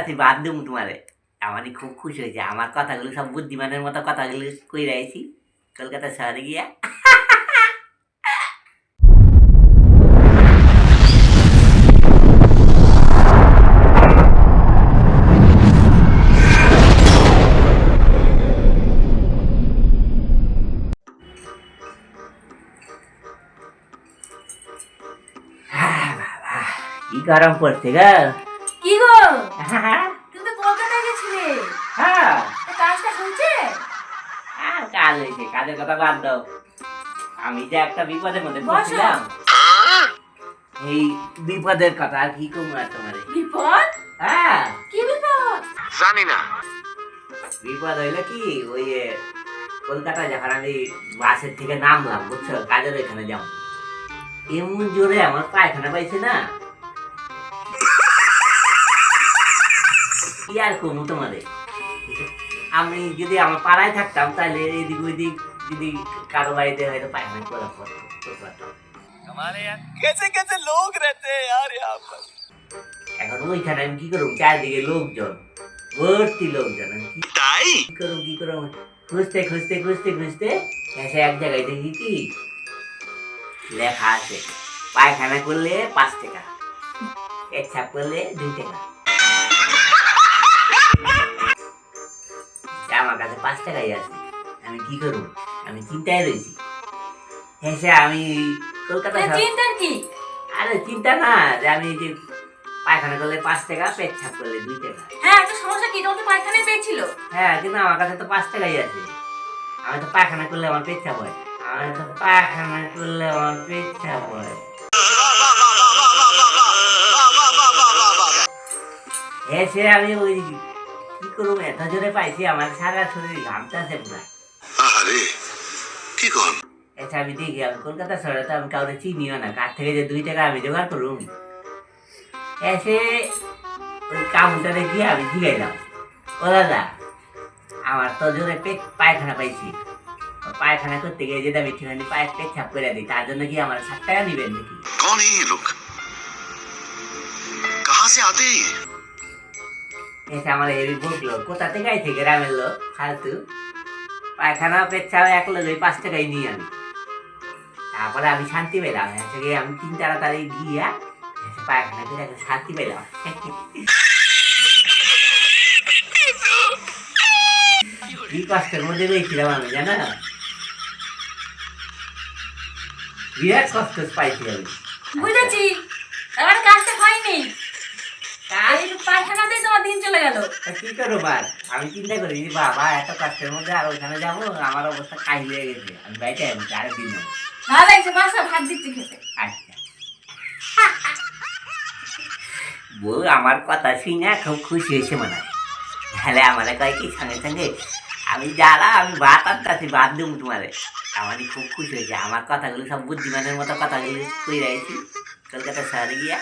কলকাতাতে বাদ দেবো তোমারে। আমারই খুব খুশি হয়েছে, আমার কথাগুলো সব বুদ্ধিমানের মতো কথাগুলো কই রাইছি কলকাতা শহরে গিয়া। কি গরম পড়ছে গো। কি গো তুমি তো কলকাতায় গেছিলে, হ্যাঁ কাজটা হয়েছে? কাজ হয়েছে, কাজের কথা বাদ দাও। আমি যে একটা বিপদের মধ্যে বসো। পড়ছিলাম, এই বিপদের কথা আর কি কমু আর তোমারে। বিপদ? হ্যাঁ কি বিপদ? জানি না। বিপদ হইলো কি, ওই কলকাতায় যখন আমি বাসের থেকে নামলাম বুঝছো, কাজের ওইখানে যাবো, এমন জোরে আমার পায়খানা পাইছে না, কি আর কমু তোমারে। আমি যদি আমার পাড়ায় থাকতাম তাহলে এদিক ওইদিক যদি কারো বাড়িতে হয়তো পায়খানা করা করতাম। कैसे कैसे लोग रहते हैं यार यहाँ पर। এখন ওইখানে আমি কি করবো, চারদিকে লোকজন, ভর্তি লোকজন, আমি কি করবো খুঁজতে খুঁজতে খুঁজতে খুঁজতে এসে এক জায়গায় দেখি কি লেখা আছে, পায়খানা করলে 5 টাকা, পেচ্ছাপ করলে 2 টাকা। আমার কাছে 5 টাকাই আছে, আমি কি করবো, আমি চিন্তায় রয়েছি। এসে আমি কলকাতা চিন্তার কি? আরে চিন্তা না, যে আমি যে পায়খানা করলে 5 টাকা, পেচ্ছাপ করলে 2 টাকা। হ্যাঁ, একটা সমস্যা কি, তোমার তো পায়খানায় পেয়েছিল। হ্যাঁ, কিন্তু আমার কাছে তো 5 টাকাই আছে। আমি তো পায়খানা করলে আমার পেচ্ছাপ হয়, আমি তো পায়খানা করলে আমার পেচ্ছাপ হয়। এসে আমি ওই কি করবো, এত জোরে পাইছি আমার সারা শরীর ঘামতেছে পুরা। আরে কি কোন? এসে আমি দেখি আমি কলকাতা শহরে তো আমি কাউকে চিনিও না, কার থেকে যে 2 টাকা আমি জোগাড় করুম। এসে ওই কাউন্টারে গিয়ে আমি জিগাইলাম, ও দাদা আমার তো জোরে পায়খানা পাইছি, পায়খানা করতে গিয়ে যদি আমি ঠিকানি পায়ে পেচ্ছাপ করে দিই, তার জন্য কি আমার 7 টাকা নিবেন নাকি? कौन है ये लोग? कहाँ से आते हैं ये? এসে আমার হেভি বকলো, কোথা থেকে আইছে গ্রামের লোক ফালতু, পায়খানা পেচ্ছাপ এক লোক 5 টাকাই নিয়ে আমি। তারপরে আমি শান্তি পেলাম, এসে গিয়ে আমি 3 তাড়াতাড়ি গিয়া পায়খানা করে একটা শান্তি পেলাম। কি কষ্টের মধ্যে রয়েছিলাম আমি, জানো, বিরাট কষ্ট পাইছি আমি। বুঝেছি, এবার কাজটা হয়নি, এই পায়খানাতেই তোমার দিন চলে গেল। কি করবো বার, আমি চিন্তা করি যে বাবা এত কষ্টের মধ্যে আর ওইখানে যাবো, আমার অবস্থা খাই হয়ে গেছে, আমি বাইরে আমি আরেকদিন যাবো। ভালো লাগছে, বাসা ভাত দিচ্ছি খেতে। আচ্ছা, বউ আমার কথা শুনে খুব খুশি হয়েছে মনে হয়, তাহলে আমার কয় কি সঙ্গে সঙ্গে আমি আমি ভাত আনতেছি, ভাত দেবো তোমারে। আমারই খুব খুশি হয়েছে, আমার কথাগুলো সব বুদ্ধিমানের মতো কথাগুলো কই রাখছি কলকাতা শহরে গিয়া।